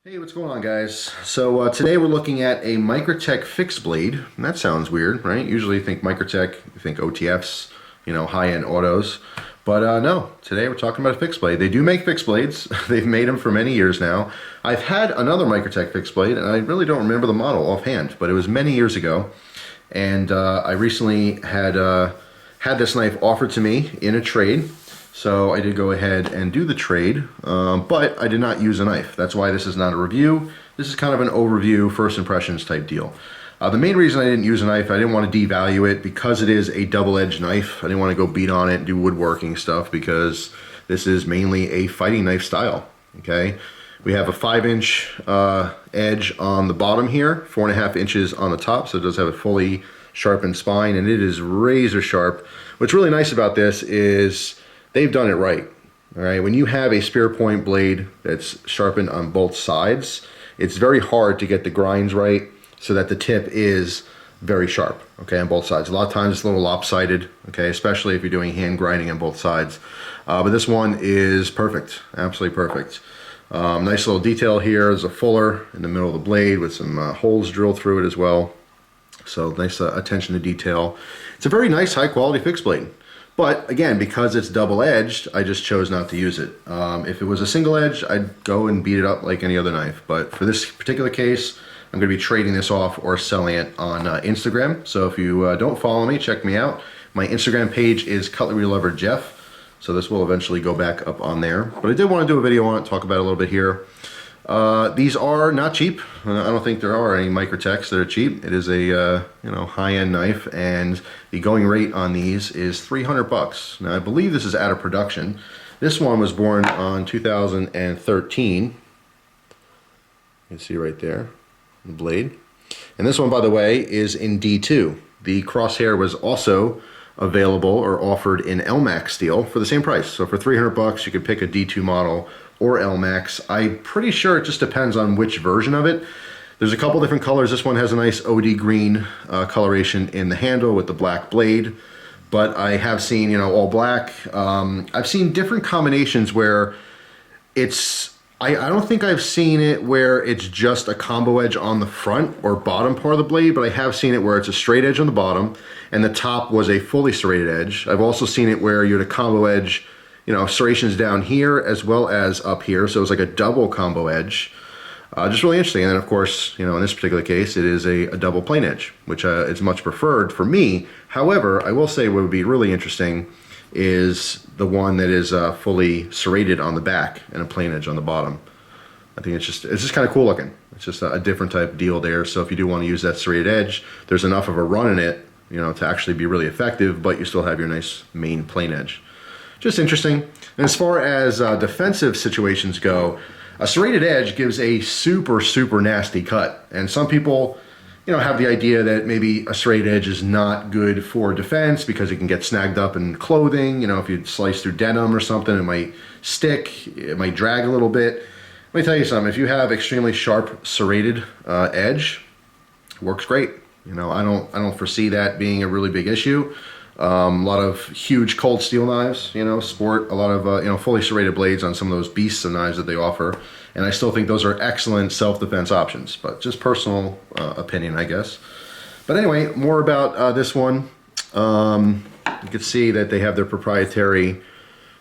Hey, what's going on, guys? So today we're looking at a Microtech fixed blade. And that sounds weird, right? Usually you think Microtech, you think OTFs, you know, high-end autos. But no, today we're talking about a fixed blade. They do make fixed blades. They've made them for many years now. I've had another Microtech fixed blade, and I really don't remember the model offhand, but it was many years ago. And I recently had this knife offered to me in a trade. So I did go ahead and do the trade, but I did not use a knife. That's why this is not a review. This is kind of an overview, first impressions type deal. The main reason I didn't use a knife, I didn't want to devalue it because it is a double-edged knife. I didn't want to go beat on it and do woodworking stuff because this is mainly a fighting knife style, okay? We have a 5-inch edge on the bottom here, 4.5 inches on the top, so it does have a fully sharpened spine, and it is razor sharp. What's really nice about this is they've done it right. All right, when you have a spear point blade that's sharpened on both sides, it's very hard to get the grinds right so that the tip is very sharp, okay, on both sides. A lot of times it's a little lopsided, okay, especially if you're doing hand grinding on both sides. But this one is perfect, absolutely perfect. Nice little detail here. There's a fuller in the middle of the blade with some holes drilled through it as well. So nice attention to detail. It's a very nice high quality fixed blade. But again, because it's double-edged, I just chose not to use it. If it was a single edge, I'd go and beat it up like any other knife. But for this particular case, I'm going to be trading this off or selling it on Instagram. So if you don't follow me, check me out. My Instagram page is CUTLERYLOVER Jeff. So this will eventually go back up on there. But I did want to do a video on it, talk about it a little bit here. These are not cheap. I don't think there are any Microtechs that are cheap. It is a high-end knife, and the going rate on these is $300. Now I believe this is out of production. This one was born on 2013. You can see right there the blade. And this one, by the way, is in D2. The Crosshair was also available or offered in LMAX steel for the same price. So for $300, you could pick a D2 model or LMAX. I'm pretty sure it just depends on which version of it. There's a couple different colors. This one has a nice OD green coloration in the handle with the black blade, but I have seen, all black. I've seen different combinations where it's, I don't think I've seen it where it's just a combo edge on the front or bottom part of the blade, but I have seen it where it's a straight edge on the bottom and the top was a fully serrated edge. I've also seen it where you had a combo edge, serrations down here as well as up here, so it's like a double combo edge. Just really interesting. And then of course, in this particular case, it is a double plain edge, which is much preferred for me. However, I will say what would be really interesting is the one that is fully serrated on the back and a plain edge on the bottom. I think it's just kind of cool looking. It's just a different type of deal there. So if you do want to use that serrated edge, there's enough of a run in it, to actually be really effective, but you still have your nice main plain edge. Just interesting. And as far as defensive situations go, a serrated edge gives a super, super nasty cut. And some people, have the idea that maybe a serrated edge is not good for defense because it can get snagged up in clothing. If you slice through denim or something, it might stick, it might drag a little bit. Let me tell you something, if you have extremely sharp serrated edge, it works great. I don't foresee that being a really big issue. A lot of huge cold steel knives, sport a lot of, fully serrated blades on some of those beasts of knives that they offer. And I still think those are excellent self-defense options, but just personal opinion, I guess. But anyway, more about this one. You can see that they have their proprietary,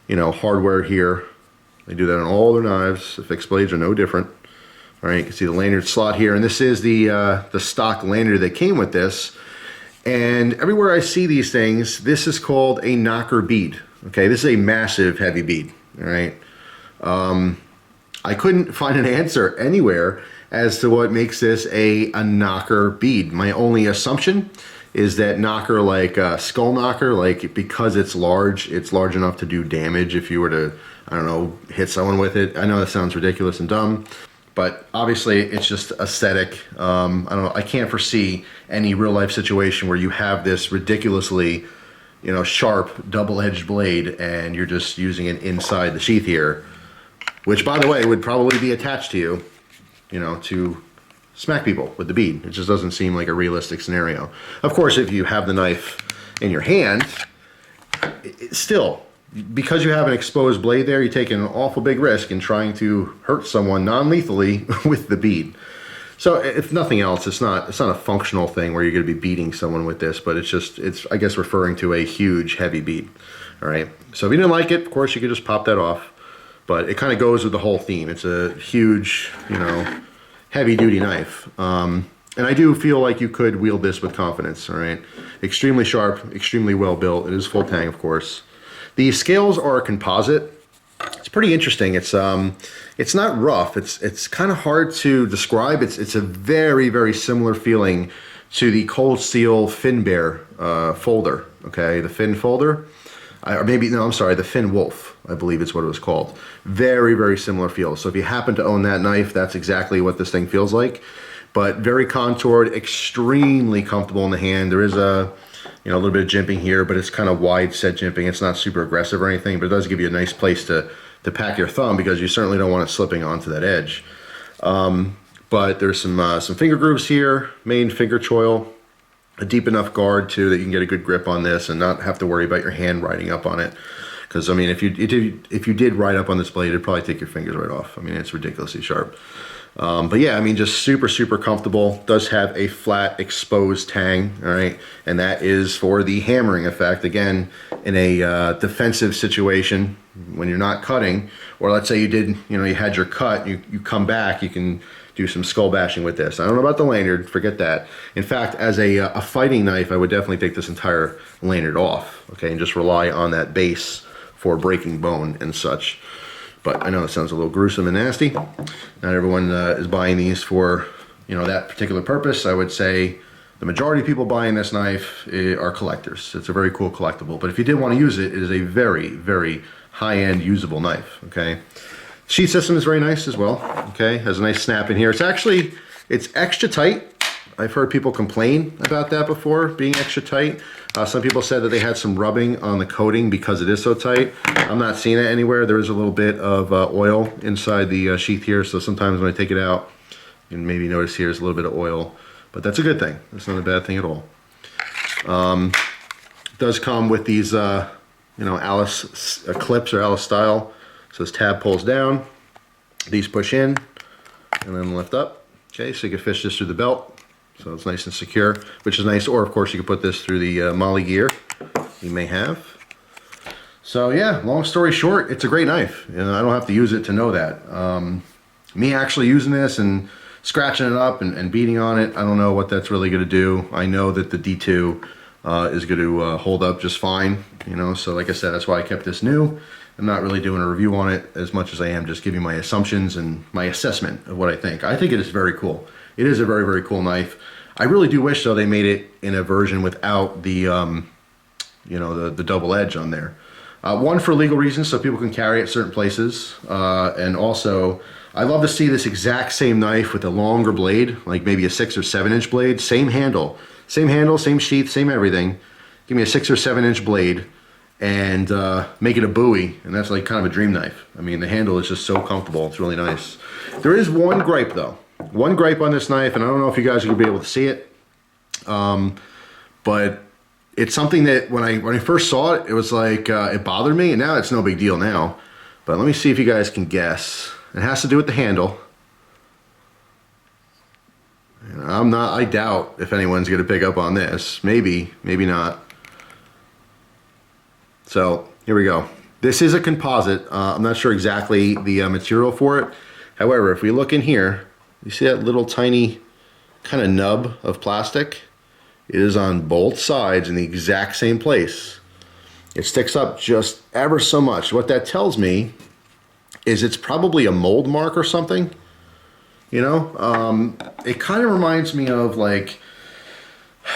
hardware here. They do that on all their knives. The fixed blades are no different. All right, you can see the lanyard slot here, and this is the stock lanyard that came with this. And everywhere I see these things, this is called a knocker bead. Okay, this is a massive heavy bead. All right. I couldn't find an answer anywhere as to what makes this a knocker bead. My only assumption is that knocker, like skull knocker, like because it's large enough to do damage if you were to, I don't know, hit someone with it. I know that sounds ridiculous and dumb, but obviously it's just aesthetic. I don't know, I can't foresee any real life situation where you have this ridiculously, sharp double-edged blade and you're just using it inside the sheath here, which by the way would probably be attached to you, to smack people with the bead. It just doesn't seem like a realistic scenario. Of course, if you have the knife in your hand, still, because you have an exposed blade there, you're taking an awful big risk in trying to hurt someone non-lethally with the bead. So if nothing else, it's not a functional thing where you're going to be beating someone with this, but it's I guess referring to a huge heavy bead. All right. So if you didn't like it, of course you could just pop that off, but it kind of goes with the whole theme. It's a huge, you know, heavy duty knife. And I do feel like you could wield this with confidence. All right. Extremely sharp, extremely well built. It is full tang, of course. The scales are a composite. It's pretty interesting. It's not rough. It's kind of hard to describe. It's a very, very similar feeling to the Cold Steel Fin Bear folder. Okay, the Fin folder, or maybe no, I'm sorry, the Fin Wolf, I believe it's what it was called. Very, very similar feel. So if you happen to own that knife, that's exactly what this thing feels like. But very contoured, extremely comfortable in the hand. There is a little bit of jimping here, but it's kind of wide set jimping. It's not super aggressive or anything, but it does give you a nice place to pack your thumb because you certainly don't want it slipping onto that edge. But there's some finger grooves here, main finger choil, a deep enough guard too that you can get a good grip on this and not have to worry about your hand riding up on it. Because I mean, if you did ride up on this blade, it'd probably take your fingers right off. I mean, it's ridiculously sharp. But yeah, I mean, just super, super comfortable. Does have a flat exposed tang, all right? And that is for the hammering effect. Again, in a defensive situation, when you're not cutting, or let's say you had your cut, you come back, you can do some skull bashing with this. I don't know about the lanyard, forget that. In fact, as a fighting knife, I would definitely take this entire lanyard off, okay? And just rely on that base for breaking bone and such. But I know it sounds a little gruesome and nasty. Not everyone is buying these for, that particular purpose. I would say the majority of people buying this knife are collectors. It's a very cool collectible. But if you did want to use it, it is a very, very high-end usable knife, okay? Sheath system is very nice as well, okay? Has a nice snap in here. It's extra tight. I've heard people complain about that before, being extra tight. Some people said that they had some rubbing on the coating because it is so tight. I'm not seeing it anywhere. There is a little bit of oil inside the sheath here, so sometimes when I take it out, you can maybe notice here's a little bit of oil, but that's a good thing. That's not a bad thing at all. It does come with these, Alice clips or Alice style. So this tab pulls down, these push in, and then lift up. Okay, so you can fish this through the belt. So it's nice and secure, which is nice. Or of course you can put this through the Molly gear you may have. So yeah, long story short, it's a great knife. I don't have to use it to know that. Me actually using this and scratching it up and beating on it, I don't know what that's really going to do. I know that the D2 is going to hold up just fine. So like I said, that's why I kept this new. I'm not really doing a review on it as much as I am just giving my assumptions and my assessment of what I think. I think it is very cool. It is a very, very cool knife. I really do wish, though, they made it in a version without the, the double edge on there. One, for legal reasons, so people can carry it certain places. And also, I love to see this exact same knife with a longer blade, like maybe a 6 or 7 inch blade. Same handle, same sheath, same everything. Give me a 6 or 7 inch blade and make it a Bowie. And that's like kind of a dream knife. I mean, the handle is just so comfortable. It's really nice. There is one gripe, though. One gripe on this knife, and I don't know if you guys are going to be able to see it, but it's something that when I first saw it, it was like, it bothered me, and now it's no big deal now. But let me see if you guys can guess. It has to do with the handle. I doubt if anyone's going to pick up on this. Maybe, maybe not. So, here we go. This is a composite. I'm not sure exactly the material for it. However, if we look in here, you see that little tiny kind of nub of plastic? It is on both sides in the exact same place. It sticks up just ever so much. What that tells me is it's probably a mold mark or something. It kind of reminds me of like,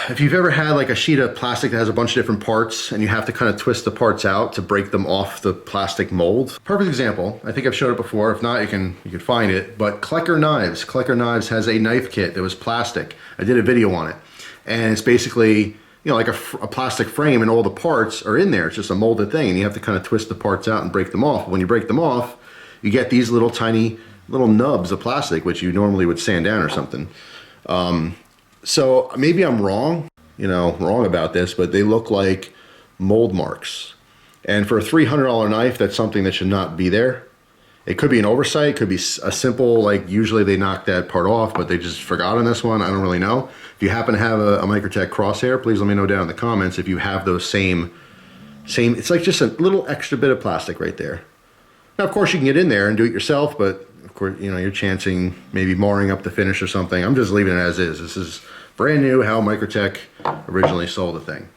if you've ever had like a sheet of plastic that has a bunch of different parts and you have to kind of twist the parts out to break them off the plastic mold. Perfect example. I think I've showed it before. If not, you can find it. But Klecker Knives. Klecker Knives has a knife kit that was plastic. I did a video on it. And it's basically, like a plastic frame and all the parts are in there. It's just a molded thing and you have to kind of twist the parts out and break them off. When you break them off, you get these little tiny little nubs of plastic, which you normally would sand down or something. So maybe I'm wrong, wrong about this, but they look like mold marks. And for a $300 knife, that's something that should not be there. It could be an oversight, it could be a simple, like usually they knock that part off, but they just forgot on this one. I don't really know. If you happen to have a Microtech Crosshair, please let me know down in the comments if you have those same, it's like just a little extra bit of plastic right there. Now, of course, you can get in there and do it yourself, but of course, you know, you're chancing maybe marring up the finish or something. I'm just leaving it as is. This is brand new, how Microtech originally sold the thing.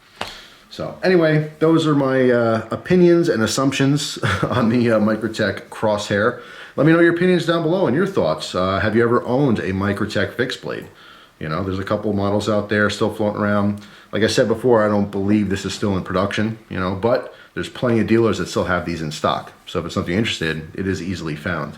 So anyway, those are my opinions and assumptions on the Microtech Crosshair. Let me know your opinions down below and your thoughts. Have you ever owned a Microtech fixed blade? You know, there's a couple models out there still floating around. Like I said before, I don't believe this is still in production, you know, but there's plenty of dealers that still have these in stock. So if it's something you're interested in, it is easily found.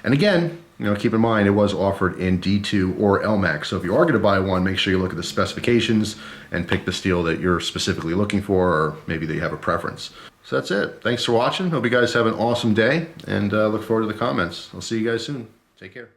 And again, you know, keep in mind it was offered in D2 or LMAX. So if you are going to buy one, make sure you look at the specifications and pick the steel that you're specifically looking for, or maybe that you have a preference. So that's it. Thanks for watching. Hope you guys have an awesome day, and look forward to the comments. I'll see you guys soon. Take care.